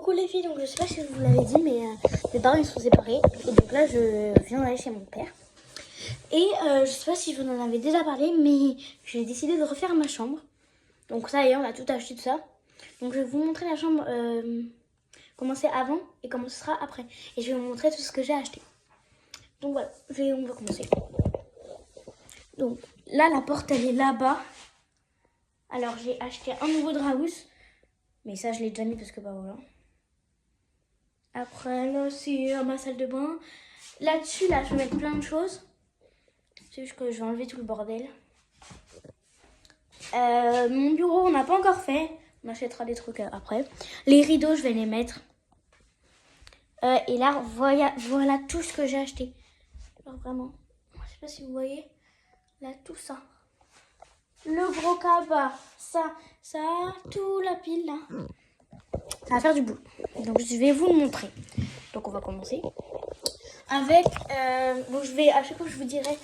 Coucou les filles, donc je sais pas si je vous l'avais dit, mais mes parents ils sont séparés. Et donc là, je viens d'aller chez mon père. Et je sais pas si je vous en avais déjà parlé, mais j'ai décidé de refaire ma chambre. Donc ça y est, on a tout acheté, tout ça. Donc je vais vous montrer la chambre, comment c'est avant et comment ce sera après. Et je vais vous montrer tout ce que j'ai acheté. Donc voilà, on va commencer. Donc là, la porte, elle est là-bas. Alors j'ai acheté un nouveau drap-housse. Mais ça, je l'ai déjà mis parce que bah voilà. Après, là, c'est ma salle de bain. Là-dessus, là, je vais mettre plein de choses. C'est juste que je vais enlever tout le bordel. Mon bureau, on n'a pas encore fait. On achètera des trucs après. Les rideaux, je vais les mettre. Et là, voilà tout ce que j'ai acheté. Alors vraiment, je sais pas si vous voyez. Là, tout ça. Le gros cabas. Ça, tout la pile là. Ça va faire du boulot. Donc, je vais vous le montrer. Donc, on va commencer. Avec, donc je vais, à chaque fois je vous dirai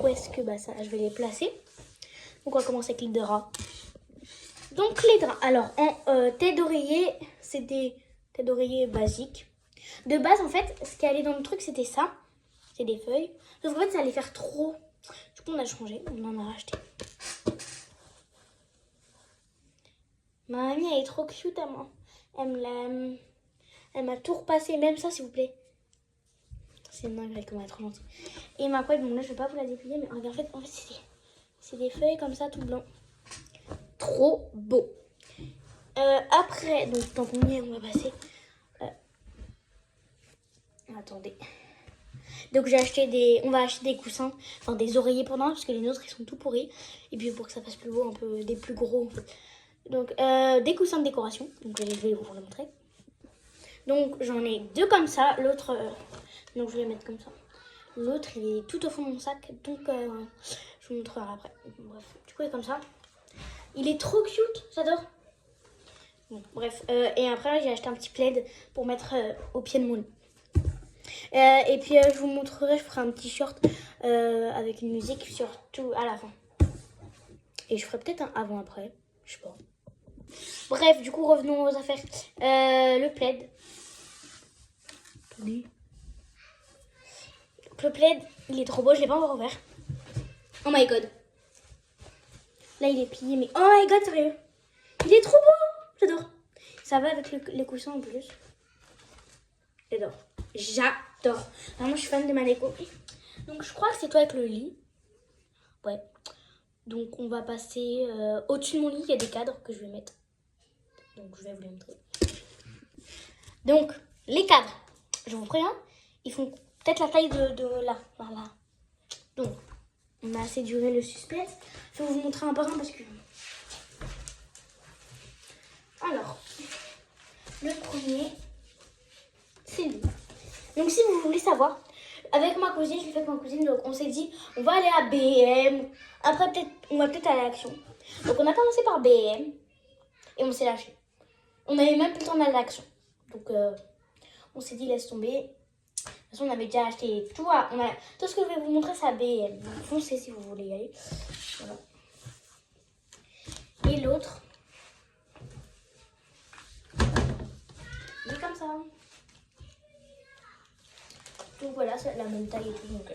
où est-ce que ça, je vais les placer. Donc on va commencer avec les draps. Donc les draps, alors en tête d'oreiller, c'est des têtes d'oreiller basiques. De base en fait, ce qui allait dans le truc c'était ça, c'est des feuilles. Sauf qu'en fait ça allait faire trop. Du coup on a changé, on en a racheté. Ma mamie elle est trop cute à moi. Elle m'a tout repassé, même ça s'il vous plaît. C'est une dinguerie comment elle est trop gentille. Et ma couette, bon là je vais pas vous la déplier, mais regarde, en fait c'est des feuilles comme ça tout blanc. Trop beau. Après, donc tant qu'on y est, on va passer. Attendez. Donc on va acheter des coussins, enfin des oreillers pendant, parce que les nôtres ils sont tout pourris. Et puis pour que ça fasse plus beau, un peu des plus gros en fait. Donc des coussins de décoration, donc je vais vous les montrer. Donc j'en ai deux comme ça, l'autre, donc je vais les mettre comme ça. L'autre il est tout au fond de mon sac, donc je vous montrerai après. Bref, du coup il est comme ça. Il est trop cute, j'adore. Bon, bref, et après j'ai acheté un petit plaid pour mettre au pied de mon lit. Et puis je vous montrerai, je ferai un petit short avec une musique surtout à la fin. Et je ferai peut-être un avant-après, je sais pas. Bref, du coup revenons aux affaires. Le plaid. Attendez. Le plaid, il est trop beau, je l'ai pas encore ouvert. Oh my god. Là il est plié, mais oh my god, sérieux. Il est trop beau, j'adore. Ça va avec les coussins en plus. J'adore. Vraiment, je suis fan de ma déco. Donc je crois que c'est toi avec le lit. Ouais. Donc on va passer au-dessus de mon lit, il y a des cadres que je vais mettre. Donc je vais vous les montrer. Donc les cadres, je vous préviens, ils font peut-être la taille de là. Voilà. Donc on a assez duré le suspense. Je vais vous montrer un par un parce que... Alors, le premier, c'est lui. Donc si vous voulez savoir, avec ma cousine, je l'ai fait avec ma cousine, donc on s'est dit, on va aller à BM. Après, on va peut-être aller à l'Action. Donc on a commencé par BM et on s'est lâché. On n'avait même plus le temps d'aller à l'Action. Donc on s'est dit, laisse tomber. De toute façon, on avait déjà acheté tout. Tout ce que je vais vous montrer, c'est à BM. Donc foncez si vous voulez y aller. Voilà. Et l'autre, il est comme ça. Donc voilà, c'est la même taille et tout. Donc,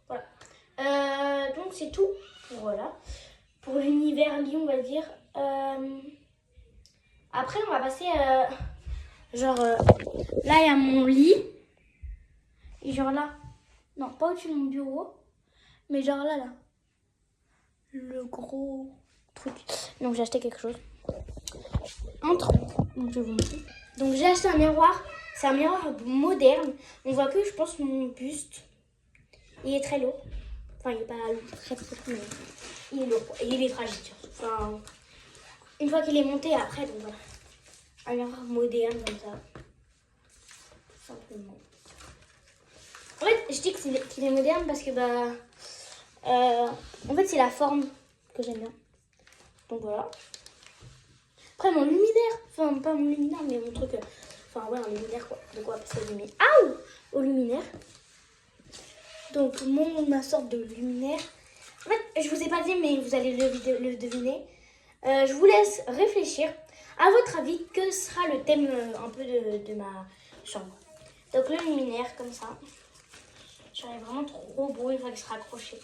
voilà. Donc c'est tout. Voilà. Pour l'univers lit, on va dire. Après, on va passer. Genre, là, il y a mon lit. Et genre là. Non, pas au-dessus de mon bureau. Mais genre là. Le gros truc. Donc j'ai acheté quelque chose. Entre. Donc je vais vous montrer. Donc j'ai acheté un miroir. C'est un miroir moderne. On voit que je pense mon buste. Il est très lourd. Enfin, il n'est pas très lourd, mais il est lourd. Et il est fragile. Enfin, une fois qu'il est monté, après, donc voilà. Un miroir moderne comme ça. Simplement. En fait, je dis qu'il est moderne parce que, en fait, c'est la forme que j'aime bien. Donc voilà. Après, mon luminaire. Enfin, pas mon luminaire, mais mon truc. Enfin, ouais, un luminaire, quoi. De quoi passer au luminaire. Ah! Au luminaire. Donc, ma sorte de luminaire. En fait, je vous ai pas dit, mais vous allez le deviner. Je vous laisse réfléchir. À votre avis, que sera le thème un peu de ma chambre? Donc le luminaire comme ça. J'aurais vraiment trop beau, il va qu'il sera accroché.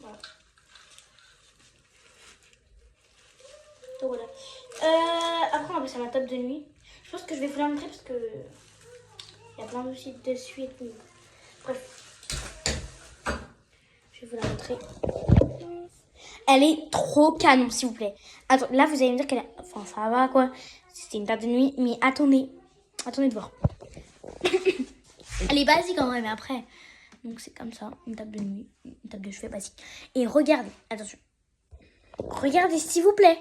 Voilà. Donc voilà. Après on va passer à ma table de nuit. Je pense que je vais vous la montrer parce que il y a plein de sites dessus et tout. Bref. Je vais vous la montrer. Elle est trop canon, s'il vous plaît. Attends, là vous allez me dire qu'elle est... Enfin ça va quoi. C'était une table de nuit. Mais attendez. Attendez de voir. Elle est basique en vrai, mais après. Donc c'est comme ça. Une table de nuit. Une table de chevet basique. Et regardez. Attention. Regardez s'il vous plaît.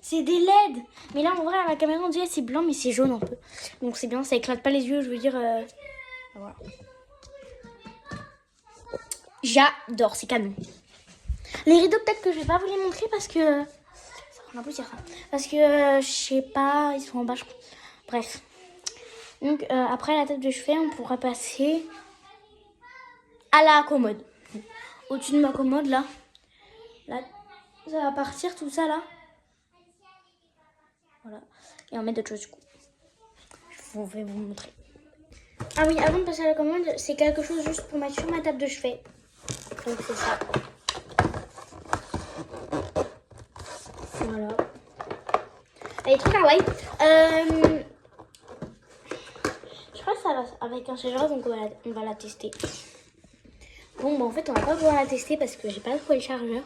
C'est des LED. Mais là en vrai à la caméra on dirait c'est blanc mais c'est jaune un peu. Donc c'est bien, ça éclate pas les yeux, je veux dire. Voilà. J'adore, c'est canon. Les rideaux peut-être que je vais pas vous les montrer parce que... Ça va un peu dire ça. Parce que je sais pas, ils sont en bas je crois. Bref. Donc après la table de chevet on pourra passer à la commode. Au-dessus de ma commode là. Là ça va partir tout ça là. Voilà. Et on met d'autres choses du coup. Je vais vous montrer. Ah oui, avant de passer à la commande, c'est quelque chose juste pour mettre sur ma table de chevet. Donc c'est ça. Voilà. Elle est trop kawaii. Je crois que ça va avec un chargeur, donc on va la tester. Bon, bah en fait, on va pas pouvoir la tester parce que j'ai pas trouvé le chargeur.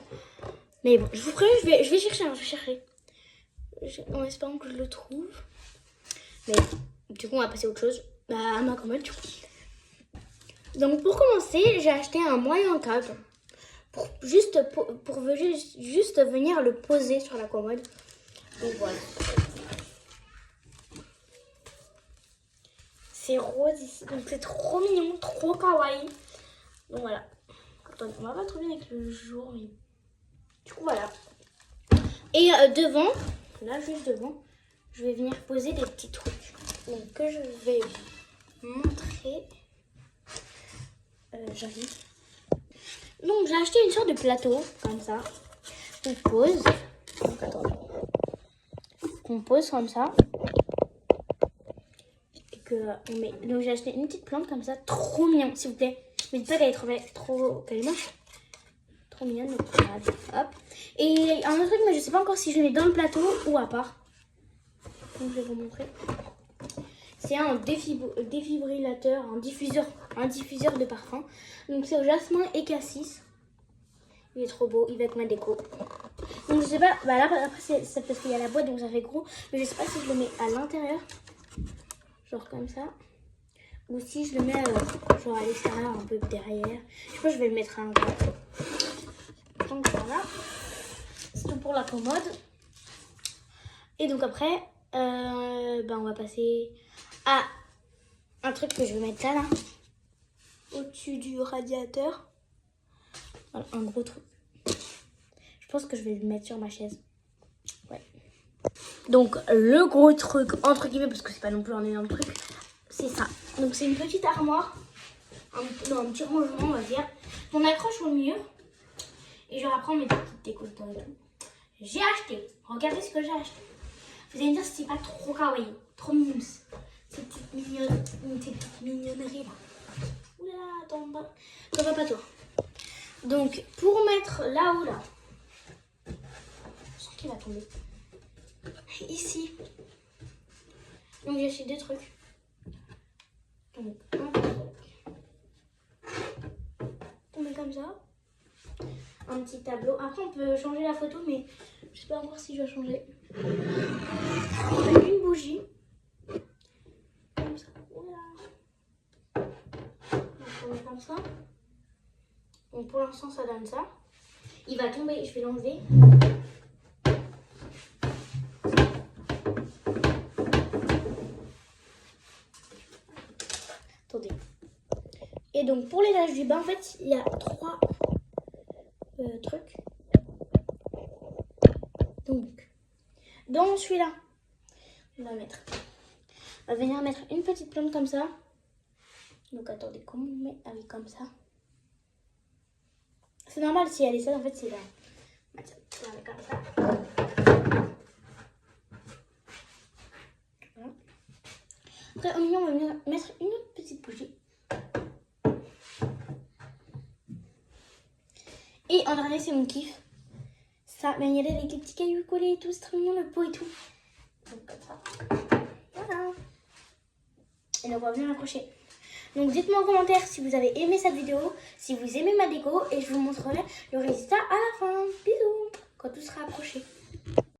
Mais bon, je vous ferai, je vais chercher, je vais chercher. En espérant que je le trouve. Mais du coup, on va passer à autre chose. À ma commode, du coup. Donc, pour commencer, j'ai acheté un moyen câble. Pour juste venir le poser sur la commode. Donc, voilà. C'est rose ici. Donc, c'est trop mignon, trop kawaii. Donc, voilà. Attendez, on va pas trop bien avec le jour. Mais... Du coup, voilà. Et devant, là, juste devant, je vais venir poser des petits trucs. Donc, que je vais montrer. J'arrive. Donc, j'ai acheté une sorte de plateau, comme ça. On pose. Donc, attendez. On pose comme ça. Et que on met. Donc, j'ai acheté une petite plante comme ça. Trop mignon, s'il vous plaît. Mais dites pas qu'elle est qu'elle est moche. Trop mignonne. Donc, hop. Et un autre truc, mais je sais pas encore si je le mets dans le plateau ou à part. Donc, je vais vous montrer. C'est un défibrillateur, un diffuseur de parfum. Donc c'est au jasmin et cassis. Il est trop beau, il va avec ma déco. Donc je sais pas, bah là après c'est parce qu'il y a la boîte donc ça fait gros. Mais je sais pas si je le mets à l'intérieur, genre comme ça. Ou si je le mets genre à l'extérieur, un peu derrière. Je pense que je vais le mettre à l'intérieur. Donc voilà, c'est tout pour la commode. Et donc après, on va passer à un truc que je vais mettre là, au-dessus du radiateur. Voilà, un gros truc. Je pense que je vais le mettre sur ma chaise. Ouais. Donc le gros truc, entre guillemets, parce que c'est pas non plus un énorme truc, c'est ça. Donc c'est une petite armoire, un petit rangement on va dire, qu'on accroche au mur. Et genre après on met des petites décos dedans et tout. J'ai acheté, regardez ce que j'ai acheté. Vous allez me dire si c'est pas trop kawaii, trop mignon. Ces petites mignonneries là. Oula, attends pas toi. Donc pour mettre là-haut là, je sens qu'il va tomber. Ici. Donc j'ai acheté deux trucs. Donc un truc. On met comme ça. Un petit tableau. Après on peut changer la photo mais je sais pas encore si je vais changer. Une bougie. Comme ça. Voilà. Donc on met comme ça. Donc pour l'instant ça donne ça. Il va tomber, je vais l'enlever. Attendez. Et donc pour l'étage du bas, en fait, il y a trois trucs. Donc, dans celui-là, on va venir mettre une petite plante comme ça. Donc attendez, comment on met? Ah oui, comme ça. C'est normal si elle est sale, en fait, c'est là. On va mettre comme ça. Voilà. Après, au milieu, on va mettre une autre petite bougie. Et en dernier, c'est mon kiff. Ça, mais il y a avec les petits cailloux collés et tout, c'est trop mignon le pot et tout. Donc comme ça. Voilà. Et donc on va bien l'accrocher. Donc dites-moi en commentaire si vous avez aimé cette vidéo, si vous aimez ma déco et je vous montrerai le résultat à la fin. Bisous quand tout sera accroché.